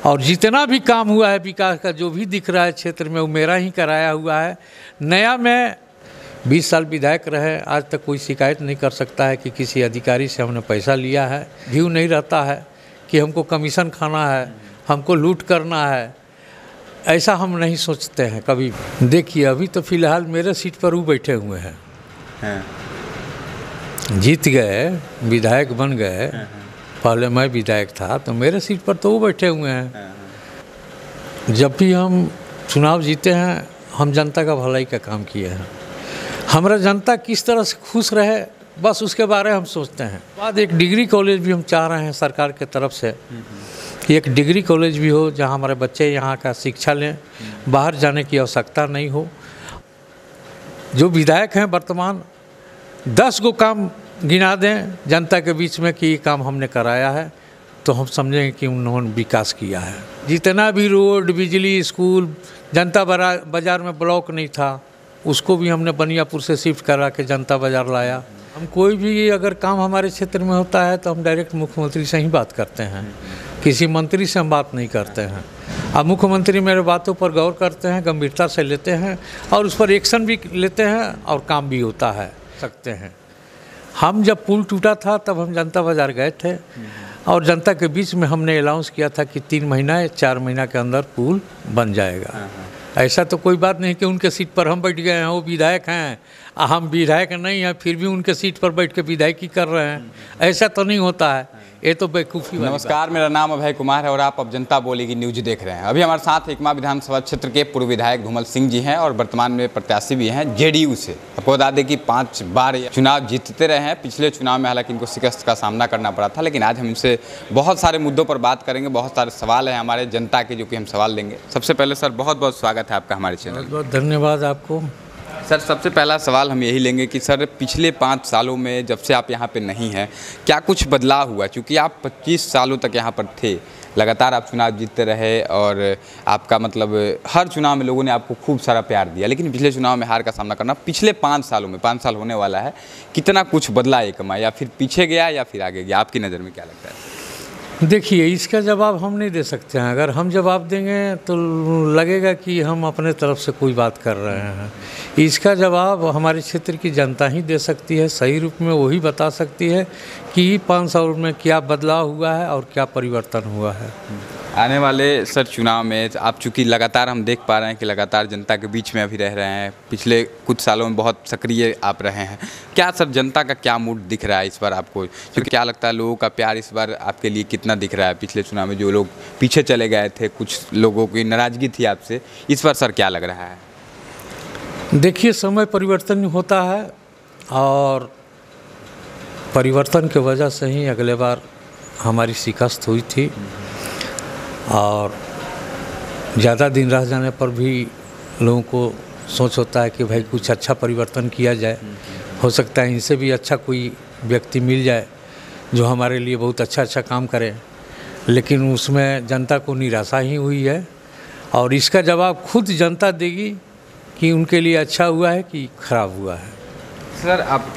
और जितना भी काम हुआ है विकास का, जो भी दिख रहा है क्षेत्र में, वो मेरा ही कराया हुआ है। नया मैं 20 साल विधायक रहे, आज तक कोई शिकायत नहीं कर सकता है कि किसी अधिकारी से हमने पैसा लिया है। व्यू नहीं रहता है कि हमको कमीशन खाना है, हमको लूट करना है, ऐसा हम नहीं सोचते हैं कभी। देखिए अभी तो फिलहाल मेरे सीट पर वो बैठे हुए हैं, जीत गए, विधायक बन गए। पहले मैं विधायक था तो मेरे सीट पर तो वो बैठे हुए हैं। जब भी हम चुनाव जीते हैं, हम जनता का भलाई का काम किए हैं। हमारा जनता किस तरह से खुश रहे, बस उसके बारे में हम सोचते हैं। बाद एक डिग्री कॉलेज भी हम चाह रहे हैं सरकार के तरफ से कि एक डिग्री कॉलेज भी हो जहां हमारे बच्चे यहाँ का शिक्षा लें, बाहर जाने की आवश्यकता नहीं हो। जो विधायक हैं वर्तमान, 10 गो काम गिना दें जनता के बीच में कि ये काम हमने कराया है, तो हम समझेंगे कि उन्होंने विकास किया है। जितना भी रोड, बिजली, स्कूल, जनता बाज़ार में ब्लॉक नहीं था, उसको भी हमने बनियापुर से शिफ्ट करा के जनता बाज़ार लाया। हम कोई भी अगर काम हमारे क्षेत्र में होता है तो हम डायरेक्ट मुख्यमंत्री से ही बात करते हैं, किसी मंत्री से हम बात नहीं करते हैं। अब मुख्यमंत्री मेरे बातों पर गौर करते हैं, गंभीरता से लेते हैं और उस पर एक्शन भी लेते हैं और काम भी होता है सकते हैं। हम जब पुल टूटा था तब हम जनता बाज़ार गए थे और जनता के बीच में हमने अनाउंस किया था कि 3 महीना या 4 महीना के अंदर पुल बन जाएगा। ऐसा तो कोई बात नहीं कि उनके सीट पर हम बैठ गए हैं, वो विधायक हैं, हम विधायक नहीं हैं, फिर भी उनके सीट पर बैठ के विधायकी कर रहे हैं, ऐसा तो नहीं होता है। ये तो बेवकूफ़ी। नमस्कार, मेरा नाम अभय कुमार है और आप अब जनता बोलेगी न्यूज देख रहे हैं। अभी हमारे साथ एकमा विधानसभा क्षेत्र के पूर्व विधायक धूमल सिंह जी हैं और वर्तमान में प्रत्याशी भी हैं जेडीयू से। आपको बता दें कि 5 बार चुनाव जीतते रहे हैं। पिछले चुनाव में हालांकि इनको शिकस्त का सामना करना पड़ा था, लेकिन आज हम इनसे बहुत सारे मुद्दों पर बात करेंगे। बहुत सारे सवाल हैं हमारे जनता के, जो कि हम सवाल लेंगे। सबसे पहले सर बहुत बहुत स्वागत है आपका हमारे चैनल। बहुत बहुत धन्यवाद आपको। सर सबसे पहला सवाल हम यही लेंगे कि सर पिछले 5 सालों में जब से आप यहाँ पे नहीं हैं, क्या कुछ बदलाव हुआ? क्योंकि आप 25 सालों तक यहाँ पर थे, लगातार आप चुनाव जीतते रहे और आपका मतलब हर चुनाव में लोगों ने आपको खूब सारा प्यार दिया, लेकिन पिछले चुनाव में हार का सामना करना। पिछले 5 सालों में, 5 साल होने वाला है, कितना कुछ बदला एकमा, या फिर पीछे गया या फिर आगे गया? आपकी नज़र में क्या लगता है? देखिए इसका जवाब हम नहीं दे सकते हैं। अगर हम जवाब देंगे तो लगेगा कि हम अपने तरफ से कोई बात कर रहे हैं। इसका जवाब हमारे क्षेत्र की जनता ही दे सकती है, सही रूप में वही बता सकती है कि 5 साल में क्या बदलाव हुआ है और क्या परिवर्तन हुआ है। आने वाले सर चुनाव में आप चूँकि लगातार हम देख पा रहे हैं कि लगातार जनता के बीच में अभी रह रहे हैं, पिछले कुछ सालों में बहुत सक्रिय आप रहे हैं, क्या सर जनता का क्या मूड दिख रहा है इस बार आपको? क्योंकि क्या लगता है लोगों का प्यार इस बार आपके लिए कितना दिख रहा है? पिछले चुनाव में जो लोग पीछे चले गए थे, कुछ लोगों की नाराज़गी थी आपसे, इस बार सर क्या लग रहा है? देखिए समय परिवर्तन होता है और परिवर्तन की वजह से ही अगले बार हमारी शिकस्त हुई थी और ज़्यादा दिन रह जाने पर भी लोगों को सोच होता है कि भाई कुछ अच्छा परिवर्तन किया जाए, हो सकता है इनसे भी अच्छा कोई व्यक्ति मिल जाए जो हमारे लिए बहुत अच्छा काम करे। लेकिन उसमें जनता को निराशा ही हुई है और इसका जवाब खुद जनता देगी कि उनके लिए अच्छा हुआ है कि खराब हुआ है। सर आप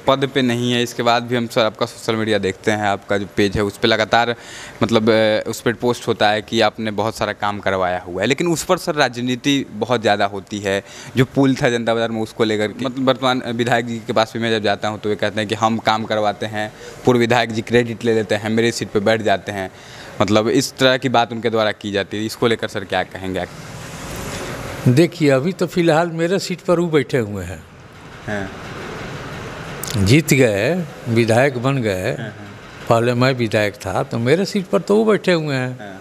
पद पे नहीं है, इसके बाद भी हम सर आपका सोशल मीडिया देखते हैं, आपका जो पेज है उस पर लगातार मतलब उस पर पोस्ट होता है कि आपने बहुत सारा काम करवाया हुआ है, लेकिन उस पर सर राजनीति बहुत ज़्यादा होती है। जो पुल था जनता बाज़ार में उसको लेकर के, मतलब वर्तमान विधायक जी के पास भी मैं जब जाता हूँ तो वे कहते हैं कि हम काम करवाते हैं, पूर्व विधायक जी क्रेडिट ले लेते हैं, मेरे सीट पर बैठ जाते हैं, मतलब इस तरह की बात उनके द्वारा की जाती है। इसको लेकर सर क्या कहेंगे? देखिए अभी तो फिलहाल मेरे सीट पर वो बैठे हुए हैं, जीत गए, विधायक बन गए। पहले मैं विधायक था तो मेरे सीट पर तो वो बैठे हुए हैं।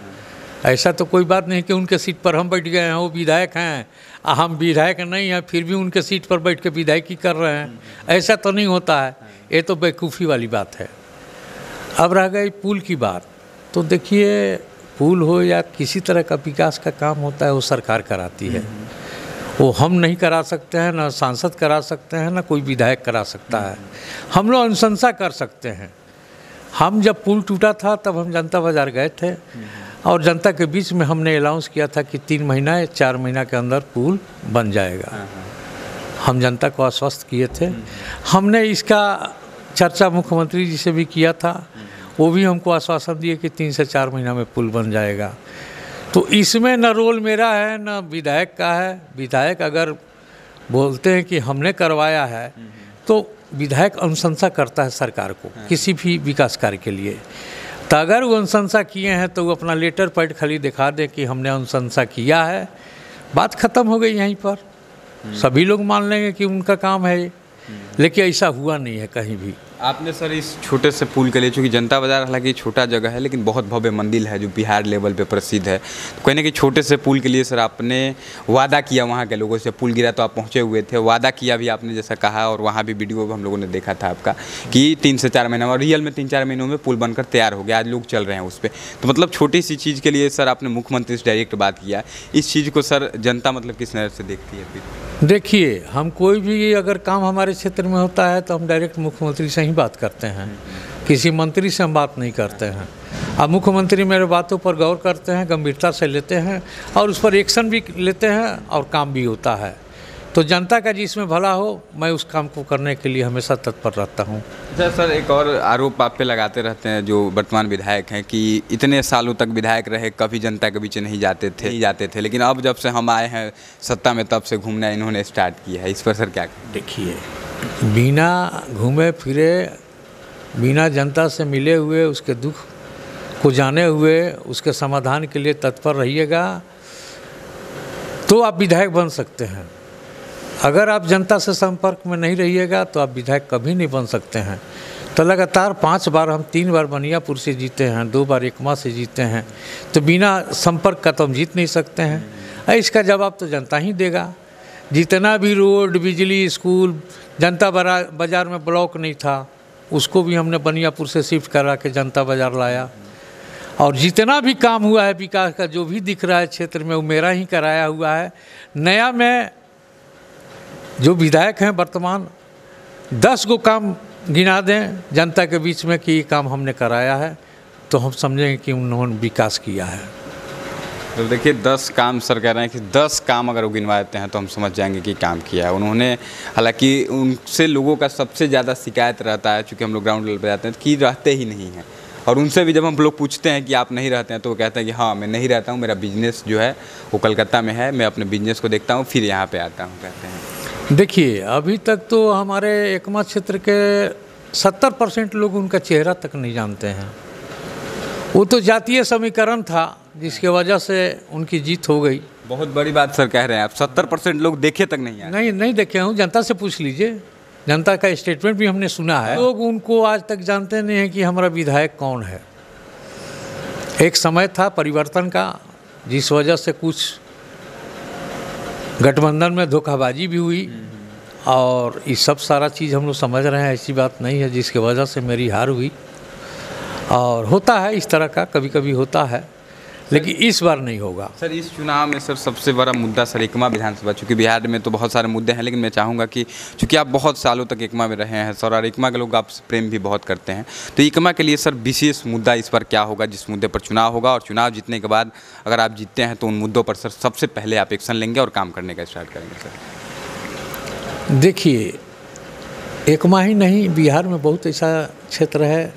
ऐसा तो कोई बात नहीं कि उनके सीट पर हम बैठ गए हैं, वो विधायक हैं, हम विधायक नहीं हैं, फिर भी उनके सीट पर बैठ के विधायकी कर रहे हैं, ऐसा तो नहीं होता है। ये तो बेवकूफ़ी वाली बात है। अब रह गई पुल की बात, तो देखिए पुल हो या किसी तरह का विकास का काम होता है वो सरकार कराती है, वो हम नहीं करा सकते हैं, ना सांसद करा सकते हैं, ना कोई विधायक करा सकता है। हम लोग अनुशंसा कर सकते हैं। हम जब पुल टूटा था तब हम जनता बाज़ार गए थे और जनता के बीच में हमने अनाउंस किया था कि 3 महीना या 4 महीना के अंदर पुल बन जाएगा। हम जनता को आश्वस्त किए थे। हमने इसका चर्चा मुख्यमंत्री जी से भी किया था, वो भी हमको आश्वासन दिए कि 3 से 4 महीना में पुल बन जाएगा। तो इसमें न रोल मेरा है न विधायक का है। विधायक अगर बोलते हैं कि हमने करवाया है तो विधायक अनुशंसा करता है सरकार को किसी भी विकास कार्य के लिए। तो अगर वो अनुशंसा किए हैं तो वो अपना लेटर पैड खाली दिखा दें कि हमने अनुशंसा किया है, बात ख़त्म हो गई यहीं पर। सभी लोग मान लेंगे कि उनका काम है ये। लेकिन ऐसा हुआ नहीं है कहीं भी। आपने सर इस छोटे से पुल के लिए, चूँकि जनता बाज़ार हालांकि छोटा जगह है लेकिन बहुत भव्य मंदिर है जो बिहार लेवल पे प्रसिद्ध है, तो कहने कि छोटे से पुल के लिए सर आपने वादा किया वहाँ के लोगों से। पुल गिरा तो आप पहुँचे हुए थे, वादा किया भी आपने जैसा कहा, और वहाँ भी वीडियो हम लोगों ने देखा था आपका कि 3 से 4 महीना, और रियल में 3-4 महीनों में पुल बनकर तैयार हो गया, आज लोग चल रहे हैं उस पर। तो मतलब छोटी सी चीज़ के लिए सर आपने मुख्यमंत्री से डायरेक्ट बात किया। इस चीज़ को सर जनता मतलब किस नज़र से देखती है फिर? देखिए, हम कोई भी अगर काम हमारे क्षेत्र में होता है तो हम डायरेक्ट मुख्यमंत्री से ही बात करते हैं, किसी मंत्री से हम बात नहीं करते हैं। अब मुख्यमंत्री मेरे बातों पर गौर करते हैं, गंभीरता से लेते हैं और उस पर एक्शन भी लेते हैं और काम भी होता है। तो जनता का जिसमें भला हो, मैं उस काम को करने के लिए हमेशा तत्पर रहता हूँ। अच्छा सर, एक और आरोप आप पे लगाते रहते हैं जो वर्तमान विधायक हैं कि इतने सालों तक विधायक रहे, कभी जनता के बीच नहीं जाते थे, लेकिन अब जब से हम आए हैं सत्ता में तब से घूमना इन्होंने स्टार्ट किया है। इस पर सर क्या कहें? देखिए, बिना घूमे फिरे, बिना जनता से मिले हुए, उसके दुख को जाने हुए, उसके समाधान के लिए तत्पर रहिएगा तो आप विधायक बन सकते हैं। अगर आप जनता से संपर्क में नहीं रहिएगा तो आप विधायक कभी नहीं बन सकते हैं। तो लगातार 5 बार, हम 3 बार बनियापुर से जीते हैं, 2 बार एकमा से जीते हैं, तो बिना संपर्क का तो हम जीत नहीं सकते हैं। इसका जवाब तो जनता ही देगा। जितना भी रोड, बिजली, स्कूल, जनता बाज़ार में ब्लॉक नहीं था उसको भी हमने बनियापुर से शिफ्ट करा के जनता बाज़ार लाया। और जितना भी काम हुआ है विकास का, जो भी दिख रहा है क्षेत्र में, वो मेरा ही कराया हुआ है। नया में जो विधायक हैं वर्तमान, 10 गो काम गिना दें जनता के बीच में कि ये काम हमने कराया है, तो हम समझेंगे कि उन्होंने विकास किया है। तो देखिए 10 काम सर कह रहे हैं कि 10 काम अगर वो गिनवा देते हैं तो हम समझ जाएंगे कि काम किया है उन्होंने। हालांकि उनसे लोगों का सबसे ज़्यादा शिकायत रहता है, चूँकि हम लोग ग्राउंड लेवल पर जाते हैं, कि रहते ही नहीं हैं। और उनसे भी जब हम लोग पूछते हैं कि आप नहीं रहते हैं तो वो कहते हैं कि हाँ मैं नहीं रहता हूँ, मेरा बिजनेस जो है वो कलकत्ता में है, मैं अपने बिजनेस को देखता हूँ फिर यहाँ पे आता हूँ, कहते हैं। देखिए, अभी तक तो हमारे एकमा क्षेत्र के 70% लोग उनका चेहरा तक नहीं जानते हैं। वो तो जातीय समीकरण था जिसकी वजह से उनकी जीत हो गई। बहुत बड़ी बात सर कह रहे हैं आप, 70% लोग देखे तक नहीं आए। नहीं देखे हूँ, जनता से पूछ लीजिए, जनता का स्टेटमेंट भी हमने सुना है। लोग उनको आज तक जानते नहीं हैं कि हमारा विधायक कौन है। एक समय था परिवर्तन का, जिस वजह से कुछ गठबंधन में धोखाबाजी भी हुई और ये सब सारा चीज़ हम लोग समझ रहे हैं। ऐसी बात नहीं है जिसकी वजह से मेरी हार हुई, और होता है इस तरह का, कभी कभी होता है, लेकिन इस बार नहीं होगा। सर इस चुनाव में सर सबसे बड़ा मुद्दा सर एकमा विधानसभा, चूँकि बिहार में तो बहुत सारे मुद्दे हैं, लेकिन मैं चाहूँगा कि चूँकि आप बहुत सालों तक एकमा में रहे हैं सर, और एकमा के लोग आपसे प्रेम भी बहुत करते हैं, तो एकमा के लिए सर विशेष मुद्दा इस पर क्या होगा जिस मुद्दे पर चुनाव होगा, और चुनाव जीतने के बाद अगर आप जीतते हैं तो उन मुद्दों पर सर सबसे पहले आप एक्शन लेंगे और काम करने का स्टार्ट करेंगे? सर देखिए, एकमा ही नहीं, बिहार में बहुत ऐसा क्षेत्र है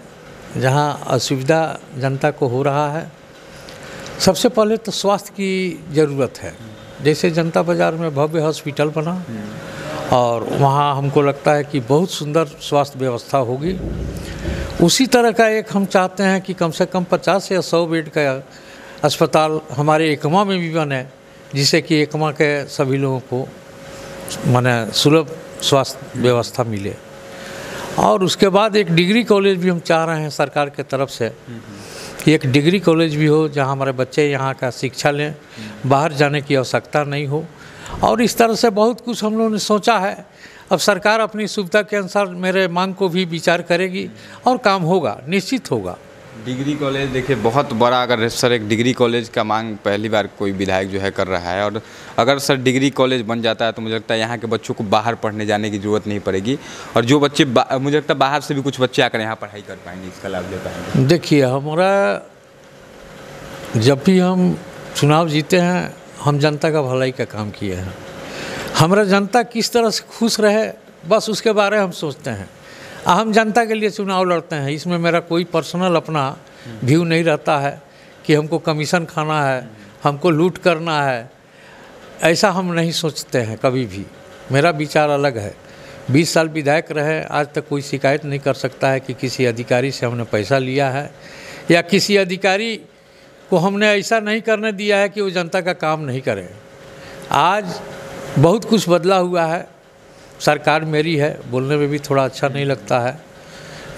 जहाँ असुविधा जनता को हो रहा है। सबसे पहले तो स्वास्थ्य की ज़रूरत है। जैसे जनता बाज़ार में भव्य हॉस्पिटल बना और वहाँ हमको लगता है कि बहुत सुंदर स्वास्थ्य व्यवस्था होगी, उसी तरह का एक हम चाहते हैं कि कम से कम 50 या 100 बेड का अस्पताल हमारे एकमा में भी बने, जिससे कि एकमा के सभी लोगों को माने सुलभ स्वास्थ्य व्यवस्था मिले। और उसके बाद एक डिग्री कॉलेज भी हम चाह रहे हैं सरकार के तरफ से कि एक डिग्री कॉलेज भी हो जहां हमारे बच्चे यहाँ का शिक्षा लें, बाहर जाने की आवश्यकता नहीं हो। और इस तरह से बहुत कुछ हम लोगों ने सोचा है। अब सरकार अपनी सुविधा के अनुसार मेरे मांग को भी विचार करेगी और काम होगा, निश्चित होगा। डिग्री कॉलेज देखिए बहुत बड़ा, अगर सर एक डिग्री कॉलेज का मांग पहली बार कोई विधायक जो है कर रहा है, और अगर सर डिग्री कॉलेज बन जाता है तो मुझे लगता है यहाँ के बच्चों को बाहर पढ़ने जाने की ज़रूरत नहीं पड़ेगी, और जो बच्चे मुझे लगता है बाहर से भी कुछ बच्चे आकर यहाँ पढ़ाई कर पाएंगे, इसका लाभ ले पाएंगे। देखिए, हमारा जब भी हम चुनाव जीते हैं, हम जनता का भलाई का काम किए हैं। हमारा जनता किस तरह से खुश रहे, बस उसके बारे में हम सोचते हैं। हम जनता के लिए चुनाव लड़ते हैं, इसमें मेरा कोई पर्सनल अपना व्यू नहीं रहता है कि हमको कमीशन खाना है हमको लूट करना है, ऐसा हम नहीं सोचते हैं कभी भी। मेरा विचार अलग है। 20 साल विधायक रहे, आज तक कोई शिकायत नहीं कर सकता है कि किसी अधिकारी से हमने पैसा लिया है, या किसी अधिकारी को हमने ऐसा नहीं करने दिया है कि वो जनता का काम नहीं करे। आज बहुत कुछ बदला हुआ है, सरकार मेरी है, बोलने में भी थोड़ा अच्छा नहीं लगता है,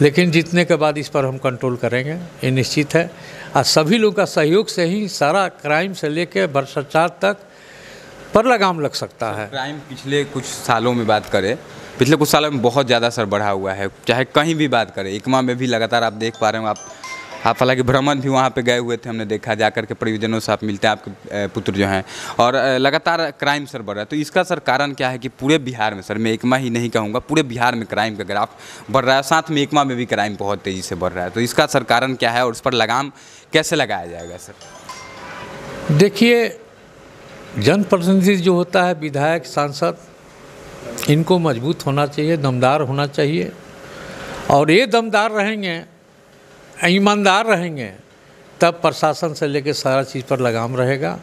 लेकिन जीतने के बाद इस पर हम कंट्रोल करेंगे, ये निश्चित है। और सभी लोगों का सहयोग से ही सारा क्राइम से लेकर भ्रष्टाचार तक पर लगाम लग सकता है। क्राइम पिछले कुछ सालों में बात करें, पिछले कुछ सालों में बहुत ज़्यादा असर बढ़ा हुआ है, चाहे कहीं भी बात करें। इकमा में भी लगातार आप देख पा रहे हो, आप हालांकि भ्रमण भी वहाँ पे गए हुए थे, हमने देखा, जाकर के परिजनों से आप मिलते हैं, आपके पुत्र जो हैं, और लगातार क्राइम सर बढ़ रहा है। तो इसका सर कारण क्या है कि पूरे बिहार में, सर मैं एकमा ही नहीं कहूँगा, पूरे बिहार में क्राइम का ग्राफ बढ़ रहा है, साथ में एकमा में भी क्राइम बहुत तेज़ी से बढ़ रहा है। तो इसका सर कारण क्या है और उस पर लगाम कैसे लगाया जाएगा सर? देखिए, जनप्रतिनिधि जो होता है, विधायक, सांसद, इनको मजबूत होना चाहिए, दमदार होना चाहिए। और ये दमदार रहेंगे, ईमानदार रहेंगे, तब प्रशासन से लेकर सारा चीज़ पर लगाम रहेगा।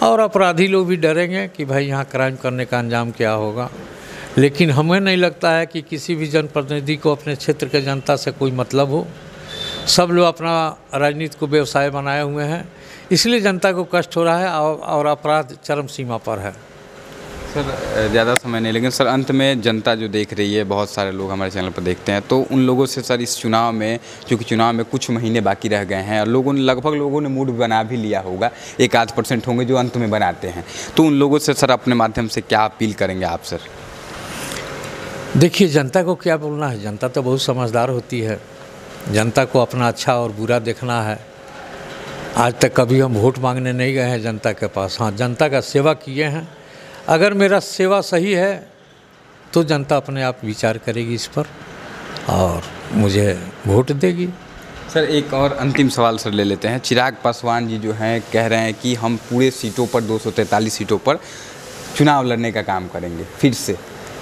और अपराधी लोग भी डरेंगे कि भाई यहाँ क्राइम करने का अंजाम क्या होगा। लेकिन हमें नहीं लगता है कि किसी भी जनप्रतिनिधि को अपने क्षेत्र के जनता से कोई मतलब हो। सब लोग अपना राजनीति को व्यवसाय बनाए हुए हैं, इसलिए जनता को कष्ट हो रहा है और अपराध चरम सीमा पर है। सर ज़्यादा समय नहीं, लेकिन सर अंत में जनता जो देख रही है, बहुत सारे लोग हमारे चैनल पर देखते हैं, तो उन लोगों से सर इस चुनाव में, क्योंकि चुनाव में कुछ महीने बाकी रह गए हैं और लोगों ने मूड बना भी लिया होगा, 1-8% होंगे जो अंत में बनाते हैं, तो उन लोगों से सर अपने माध्यम से क्या अपील करेंगे आप सर? देखिए, जनता को क्या बोलना है, जनता तो बहुत समझदार होती है। जनता को अपना अच्छा और बुरा देखना है। आज तक कभी हम वोट मांगने नहीं गए हैं जनता के पास। हाँ, जनता का सेवा किए हैं। अगर मेरा सेवा सही है तो जनता अपने आप विचार करेगी इस पर और मुझे वोट देगी। सर एक और अंतिम सवाल सर ले लेते हैं। चिराग पासवान जी जो हैं कह रहे हैं कि हम पूरे सीटों पर 243 सीटों पर चुनाव लड़ने का काम करेंगे फिर से,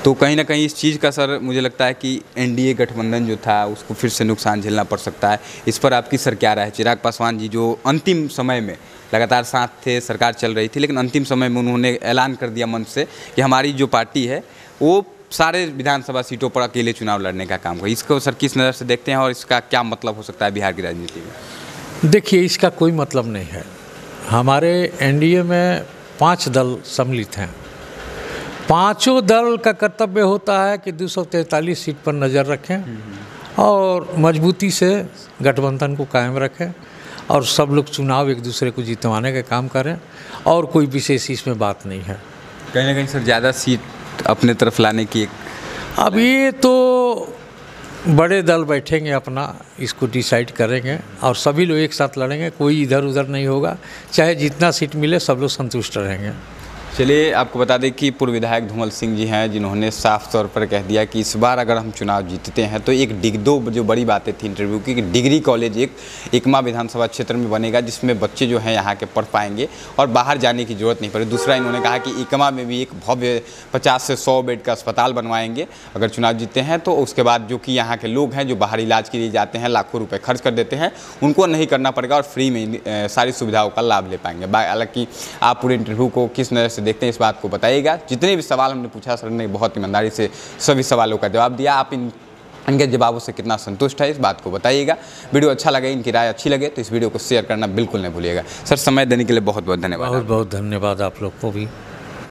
तो कहीं ना कहीं इस चीज़ का सर मुझे लगता है कि एनडीए गठबंधन जो था उसको फिर से नुकसान झेलना पड़ सकता है। इस पर आपकी सर क्या राय है? चिराग पासवान जी जो अंतिम समय में लगातार साथ थे, सरकार चल रही थी, लेकिन अंतिम समय में उन्होंने ऐलान कर दिया मंच से कि हमारी जो पार्टी है वो सारे विधानसभा सीटों पर अकेले चुनाव लड़ने का काम करे। इसको सर किस नज़र से देखते हैं और इसका क्या मतलब हो सकता है बिहार की राजनीति में? देखिए, इसका कोई मतलब नहीं है। हमारे एनडीए में 5 दल सम्मिलित हैं। पांचों दल का कर्तव्य होता है कि 243 सीट पर नज़र रखें और मजबूती से गठबंधन को कायम रखें और सब लोग चुनाव एक दूसरे को जितवाने का काम करें, और कोई विशेष इसमें बात नहीं है। कहीं ना कहीं सर ज़्यादा सीट अपने तरफ लाने की अब ये तो बड़े दल बैठेंगे, अपना इसको डिसाइड करेंगे और सभी लोग एक साथ लड़ेंगे, कोई इधर उधर नहीं होगा। चाहे जितना सीट मिले सब लोग संतुष्ट रहेंगे। चलिए, आपको बता दें कि पूर्व विधायक धूमल सिंह जी हैं जिन्होंने साफ तौर पर कह दिया कि इस बार अगर हम चुनाव जीतते हैं तो एक दो जो बड़ी बातें थी इंटरव्यू की, कि डिग्री कॉलेज एक एकमा विधानसभा क्षेत्र में बनेगा जिसमें बच्चे जो हैं यहाँ के पढ़ पाएंगे और बाहर जाने की ज़रूरत नहीं पड़ेगी। दूसरा, इन्होंने कहा कि एकमा में भी एक भव्य 50 से 100 बेड का अस्पताल बनवाएंगे अगर चुनाव जीतते हैं तो। उसके बाद जो कि यहाँ के लोग हैं जो बाहर इलाज के लिए जाते हैं, लाखों रुपये खर्च कर देते हैं, उनको नहीं करना पड़ेगा और फ्री में सारी सुविधाओं का लाभ ले पाएंगे। हालांकि आप पूरे इंटरव्यू को किस नज़र से देखते हैं इस बात को बताइएगा। जितने भी सवाल हमने पूछा सर ने बहुत ईमानदारी से सभी सवालों का जवाब दिया। आप इनके जवाबों से कितना संतुष्ट है इस बात को बताइएगा। वीडियो अच्छा लगे, इनकी राय अच्छी लगे तो इस वीडियो को शेयर करना बिल्कुल नहीं भूलिएगा। सर समय देने के लिए बहुत बहुत धन्यवाद। बहुत बहुत धन्यवाद आप लोग को भी।